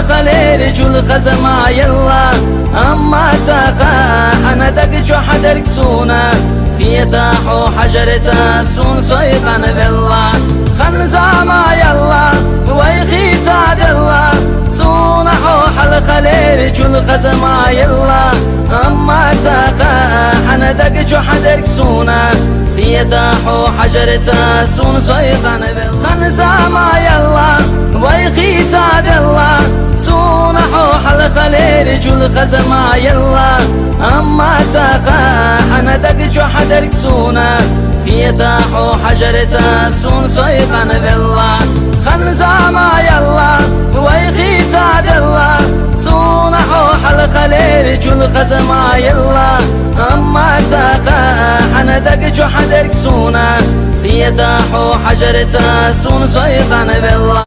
الخليل جل خزما يلا أما ساقا أنا دقج حدرك سونا خيتاحو حجرتا سون صيقا بالله خنزاما يلا ويخي سعد الله سونحو حل خليل جل خزما يلا أما ساقا أنا دقج حدرك سونا خيتاحو حجرتا سون صيقا بالله خنزاما يلا ويخي سعد الله سونحو حل خليل جل خزما يلا أما ساقا أنا دقج حدرك سونا خيتاحو حجرتا سون صيقا بالله خنزاما يلا ويخي سعد الله سونحو حل خليل جل خزما يلا أما ساقا أنا دقج حدرك سونا خيتاحو حجرتا سون صيقا بالله